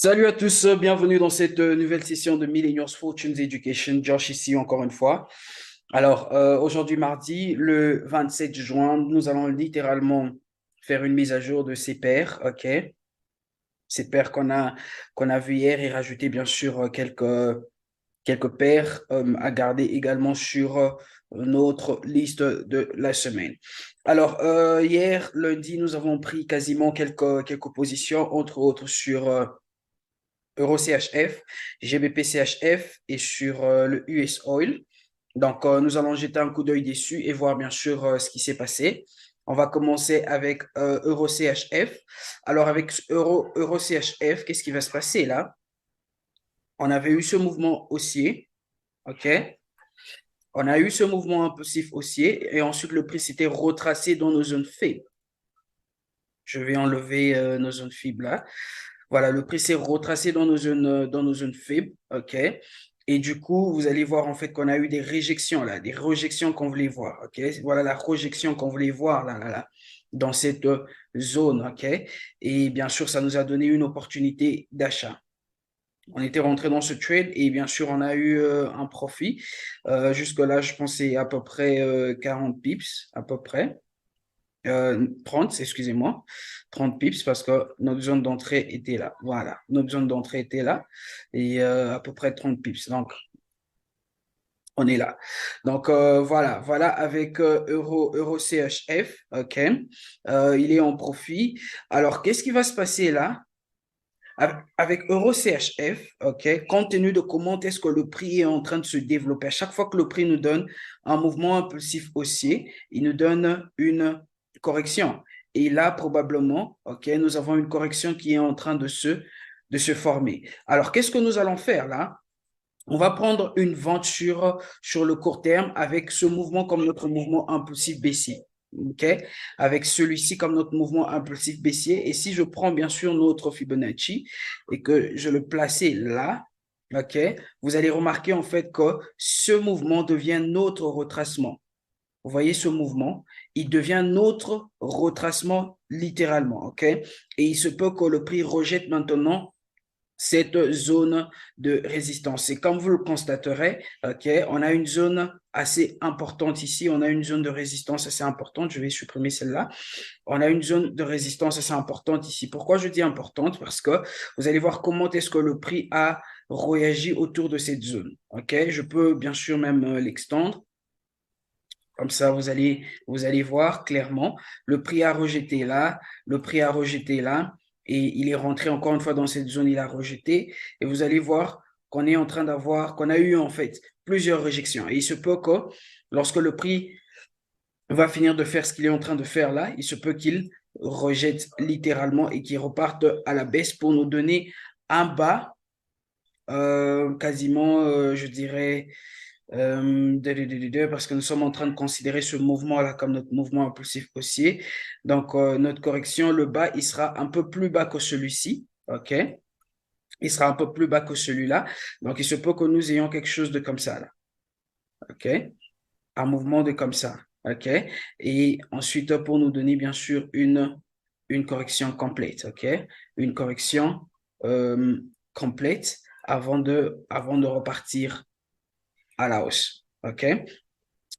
Salut à tous, bienvenue dans cette nouvelle session de Millennials Fortunes Education. Josh ici encore une fois. Alors, aujourd'hui mardi, le 27 juin, nous allons littéralement faire une mise à jour de ces paires, ok? Ces paires qu'on a vues hier et rajouter bien sûr quelques paires à garder également sur notre liste de la semaine. Alors, hier, lundi, nous avons pris quasiment quelques positions, entre autres sur Euro CHF, GBP CHF et sur le US Oil. Donc, nous allons jeter un coup d'œil dessus et voir bien sûr ce qui s'est passé. On va commencer avec Euro CHF. Alors, avec Euro CHF, qu'est-ce qui va se passer là? On avait eu ce mouvement haussier, OK? On a eu ce mouvement impulsif haussier et ensuite le prix s'était retracé dans nos zones faibles. Je vais enlever nos zones faibles là. Voilà, le prix s'est retracé dans nos zones faibles, OK? Et du coup, vous allez voir en fait qu'on a eu des réjections là, des rejections qu'on voulait voir, OK? Voilà la rejection qu'on voulait voir là, dans cette zone, OK? Et bien sûr, ça nous a donné une opportunité d'achat. On était rentré dans ce trade et bien sûr, on a eu un profit. Jusque-là, je pensais à peu près 40 pips, à peu près. 30, excusez-moi, 30 pips parce que notre zone d'entrée était là. Voilà, notre zone d'entrée était là et à peu près 30 pips. Donc, on est là. Donc, voilà avec Euro CHF, OK. Il est en profit. Alors, qu'est-ce qui va se passer là? Avec Euro CHF, OK, compte tenu de comment est-ce que le prix est en train de se développer, à chaque fois que le prix nous donne un mouvement impulsif haussier, il nous donne une correction. Et là, probablement, OK, nous avons une correction qui est en train de se former. Alors, qu'est-ce que nous allons faire là? On va prendre une vente sur le court terme avec ce mouvement comme notre mouvement impulsif baissier. OK? Avec celui-ci comme notre mouvement impulsif baissier. Et si je prends bien sûr notre Fibonacci et que je le plaçais là, OK? Vous allez remarquer en fait que ce mouvement devient notre retracement. Vous voyez ce mouvement? Il devient notre retracement littéralement. OK? Et il se peut que le prix rejette maintenant cette zone de résistance. Et comme vous le constaterez, OK, on a une zone assez importante ici, on a une zone de résistance assez importante, je vais supprimer celle-là. On a une zone de résistance assez importante ici. Pourquoi je dis importante? Parce que vous allez voir comment est-ce que le prix a réagi autour de cette zone. OK, je peux bien sûr même l'extendre. Comme ça, vous allez voir clairement, le prix a rejeté là, le prix a rejeté là, et il est rentré encore une fois dans cette zone, il a rejeté, et vous allez voir qu'on est en train d'avoir, qu'on a eu en fait plusieurs réjections. Et il se peut que lorsque le prix va finir de faire ce qu'il est en train de faire là, il se peut qu'il rejette littéralement et qu'il reparte à la baisse pour nous donner un bas, quasiment, je dirais, parce que nous sommes en train de considérer ce mouvement-là comme notre mouvement impulsif haussier. Donc, notre correction, le bas, il sera un peu plus bas que celui-ci. OK? Il sera un peu plus bas que celui-là. Donc, il se peut que nous ayons quelque chose de comme ça, là. OK? Un mouvement de comme ça. OK? Et ensuite, pour nous donner, bien sûr, une correction complète. OK? Une correction complète avant de repartir à la hausse. OK?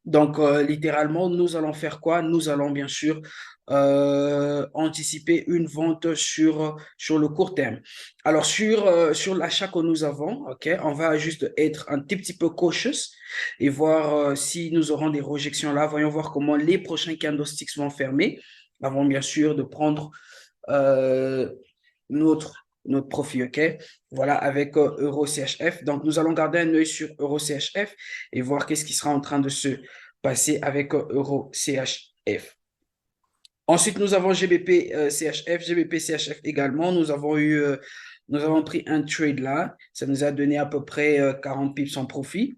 Donc, littéralement, nous allons faire quoi? Nous allons bien sûr anticiper une vente sur le court terme. Alors, sur l'achat que nous avons, OK, on va juste être un petit peu cautious et voir si nous aurons des rejections là. Voyons voir comment les prochains candlesticks vont fermer avant, bien sûr, de prendre euh, notre profit, OK? Voilà, avec Euro CHF. Donc, nous allons garder un œil sur Euro CHF et voir qu'est-ce qui sera en train de se passer avec Euro CHF. Ensuite, nous avons GBP CHF, GBP CHF également. Nous avons pris un trade là. Ça nous a donné à peu près 40 pips en profit.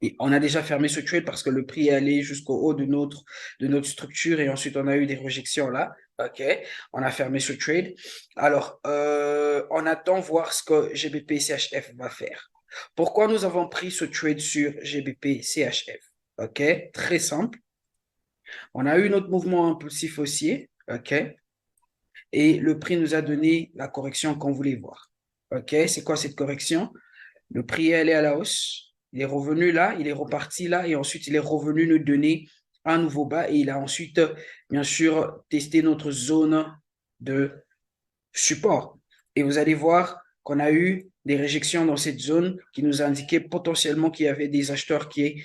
Et on a déjà fermé ce trade parce que le prix est allé jusqu'au haut de notre structure et ensuite on a eu des rejections là. OK, on a fermé ce trade. Alors, on attend voir ce que GBP CHF va faire. Pourquoi nous avons pris ce trade sur GBP CHF? OK, très simple. On a eu notre mouvement impulsif haussier. OK, et le prix nous a donné la correction qu'on voulait voir. OK, c'est quoi cette correction? Le prix est allé à la hausse, il est revenu là, il est reparti là, et ensuite il est revenu nous donner un nouveau bas, et il a ensuite, bien sûr, testé notre zone de support. Et vous allez voir qu'on a eu des réjections dans cette zone qui nous indiquaient potentiellement qu'il y avait des acheteurs qui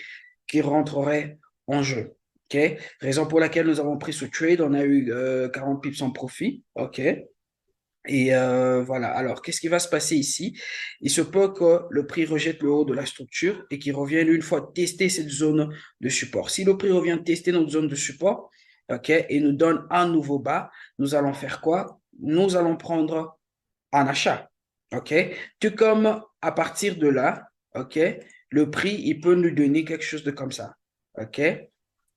rentreraient en jeu. OK? Raison pour laquelle nous avons pris ce trade, on a eu 40 pips en profit. OK? Et voilà. Alors, qu'est-ce qui va se passer ici? Il se peut que le prix rejette le haut de la structure et qu'il revienne une fois tester cette zone de support. Si le prix revient tester notre zone de support, OK, et nous donne un nouveau bas, nous allons faire quoi? Nous allons prendre un achat. OK? Tout comme à partir de là, OK, le prix, il peut nous donner quelque chose de comme ça. OK?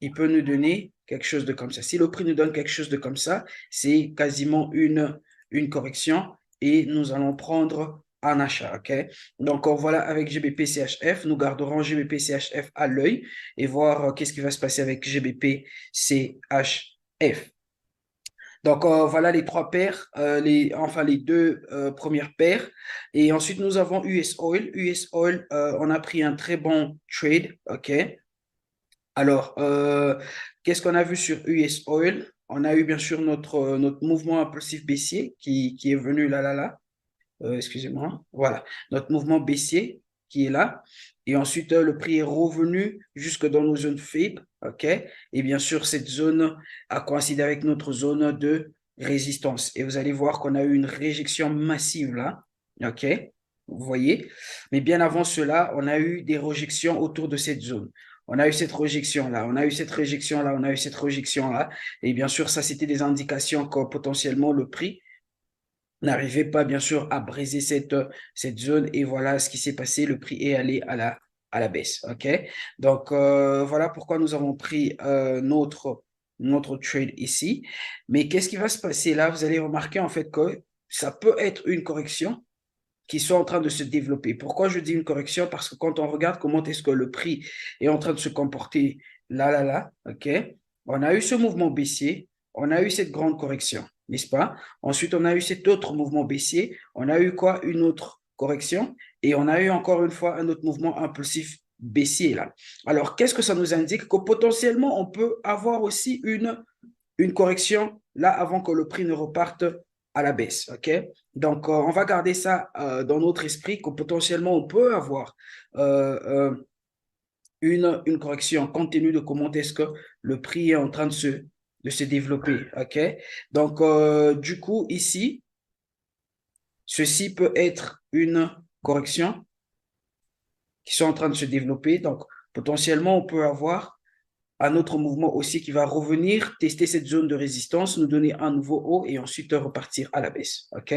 Il peut nous donner quelque chose de comme ça. Si le prix nous donne quelque chose de comme ça, c'est quasiment une correction et nous allons prendre un achat. OK? Donc, voilà, avec GBP CHF, nous garderons GBP CHF à l'œil et voir qu'est-ce qui va se passer avec GBP CHF. Donc, voilà les trois paires, enfin les deux premières paires. Et ensuite, nous avons US Oil. US Oil, on a pris un très bon trade. OK. Alors, qu'est-ce qu'on a vu sur US Oil? On a eu bien sûr notre mouvement impulsif baissier qui est venu là. Excusez-moi. Voilà, notre mouvement baissier qui est là. Et ensuite, le prix est revenu jusque dans nos zones faibles. OK? Et bien sûr, cette zone a coïncidé avec notre zone de résistance. Et vous allez voir qu'on a eu une réjection massive là. OK? Vous voyez? Mais bien avant cela, on a eu des rejections autour de cette zone. On a eu cette rejection là, on a eu cette réjection là, on a eu cette réjection là. Et bien sûr, ça, c'était des indications que potentiellement le prix n'arrivait pas, bien sûr, à briser cette zone. Et voilà ce qui s'est passé. Le prix est allé à la baisse. OK? Donc, voilà pourquoi nous avons pris notre trade ici. Mais qu'est-ce qui va se passer là? Vous allez remarquer en fait que ça peut être une correction qui soit en train de se développer. Pourquoi je dis une correction? Parce que quand on regarde comment est-ce que le prix est en train de se comporter là, OK? On a eu ce mouvement baissier, on a eu cette grande correction, n'est-ce pas? Ensuite, on a eu cet autre mouvement baissier, on a eu quoi? Une autre correction, et on a eu encore une fois un autre mouvement impulsif baissier là. Alors, qu'est-ce que ça nous indique? Que potentiellement, on peut avoir aussi une correction là avant que le prix ne reparte à la baisse. OK? Donc, on va garder ça dans notre esprit que potentiellement on peut avoir euh, une correction compte tenu de comment est-ce que le prix est en train de se développer. OK? Donc, du coup, ici, ceci peut être une correction qui sont en train de se développer. Donc, potentiellement, on peut avoir un autre mouvement aussi qui va revenir, tester cette zone de résistance, nous donner un nouveau haut et ensuite repartir à la baisse. OK?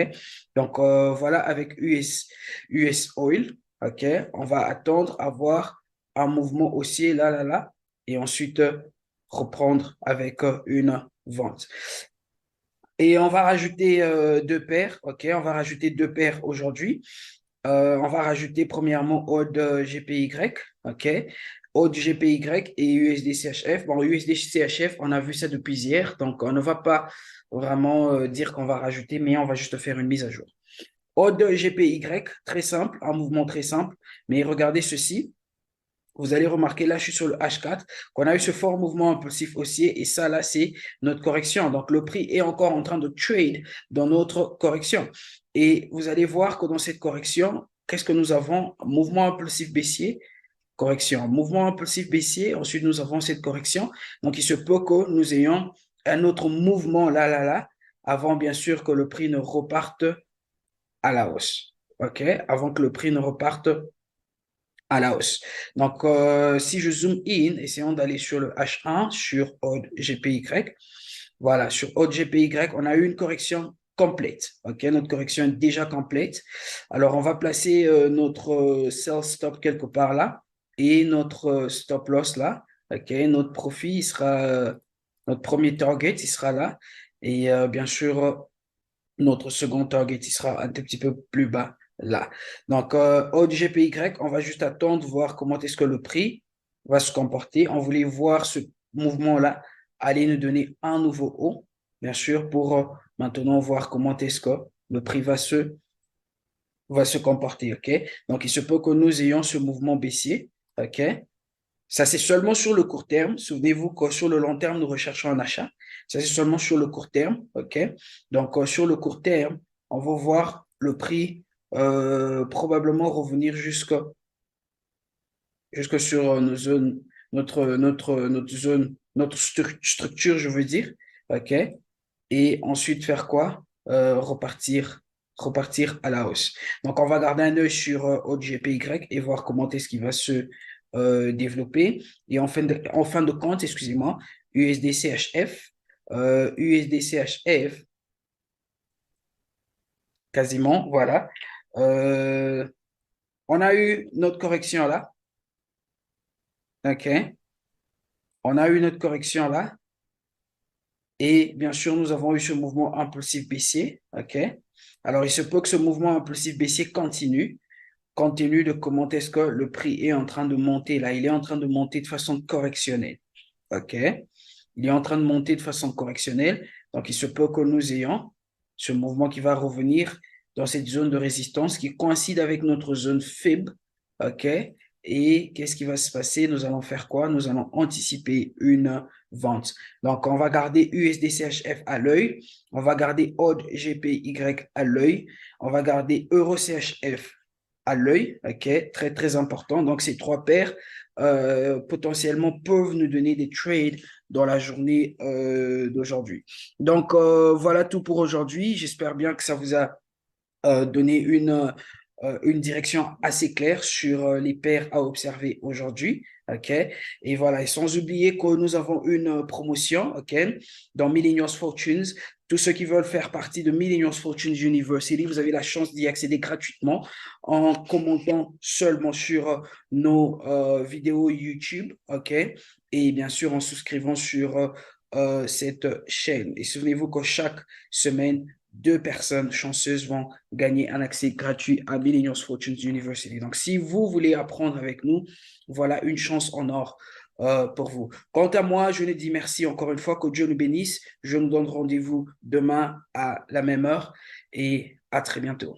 Donc, voilà avec US Oil. OK? On va attendre à voir un mouvement haussier là, et ensuite reprendre avec une vente. Et on va rajouter deux paires. OK? On va rajouter deux paires aujourd'hui. On va rajouter premièrement OD GPY, OK? OD GPY et USD CHF. Bon, USD CHF, on a vu ça depuis hier, donc on ne va pas vraiment dire qu'on va rajouter, mais on va juste faire une mise à jour. OD GPY, très simple, un mouvement très simple, mais regardez ceci. Vous allez remarquer, là, je suis sur le H4, qu'on a eu ce fort mouvement impulsif haussier, et ça, là, c'est notre correction. Donc, le prix est encore en train de trade dans notre correction. Et vous allez voir que dans cette correction, qu'est-ce que nous avons? Mouvement impulsif baissier, correction. Mouvement impulsif baissier, ensuite, nous avons cette correction. Donc, il se peut que nous ayons un autre mouvement là, avant, bien sûr, que le prix ne reparte à la hausse. OK? Avant que le prix ne reparte à la hausse. Donc, si je zoome in, essayons d'aller sur le H1, sur OD GPY. Voilà, sur OD GPY, on a eu une correction complète. OK, notre correction est déjà complète. Alors, on va placer notre sell stop quelque part là et notre stop loss là. OK, notre profit, il sera, notre premier target, il sera là. Et bien sûr, notre second target, il sera un tout petit peu plus bas là. Donc, au GPY, on va juste attendre, voir comment est-ce que le prix va se comporter. On voulait voir ce mouvement-là aller nous donner un nouveau haut. bien sûr, pour maintenant voir comment est-ce que le prix va se comporter, OK? Donc, il se peut que nous ayons ce mouvement baissier, OK? Ça, c'est seulement sur le court terme. Souvenez-vous que sur le long terme, nous recherchons un achat. Ça, c'est seulement sur le court terme, OK? Donc, sur le court terme, on va voir le prix probablement revenir jusque sur nos zones, notre zone, structure, je veux dire, OK? Et ensuite faire quoi? Repartir à la hausse. Donc, on va garder un œil sur OGPY et voir comment est-ce qu'il va se développer. Et en fin de compte, excusez-moi, USDCHF, USDCHF, quasiment, voilà. Euh, on a eu notre correction là, OK? On a eu notre correction là. Et bien sûr, nous avons eu ce mouvement impulsif baissier. OK? Alors, il se peut que ce mouvement impulsif baissier continue, compte tenu de comment est-ce que le prix est en train de monter là. Il est en train de monter de façon correctionnelle. OK? Il est en train de monter de façon correctionnelle. Donc, il se peut que nous ayons ce mouvement qui va revenir dans cette zone de résistance qui coïncide avec notre zone faible. OK? Et qu'est-ce qui va se passer? Nous allons faire quoi? Nous allons anticiper une vente. Donc, on va garder USDCHF à l'œil. On va garder OD GPY à l'œil. On va garder EUROCHF à l'œil. OK? Très, très important. Donc, ces trois paires potentiellement peuvent nous donner des trades dans la journée d'aujourd'hui. Donc, voilà tout pour aujourd'hui. J'espère bien que ça vous a donné une direction assez claire sur les paires à observer aujourd'hui. OK? Et voilà, et sans oublier que nous avons une promotion, OK, dans Millennials Fortunes. Tous ceux qui veulent faire partie de Millennials Fortunes University, vous avez la chance d'y accéder gratuitement en commentant seulement sur nos vidéos YouTube, OK? Et bien sûr en souscrivant sur cette chaîne. Et souvenez-vous que chaque semaine, deux personnes chanceuses vont gagner un accès gratuit à Millennials Fortunes University. Donc, si vous voulez apprendre avec nous, voilà une chance en or pour vous. Quant à moi, je ne dis merci encore une fois, que Dieu nous bénisse. Je nous donne rendez-vous demain à la même heure et à très bientôt.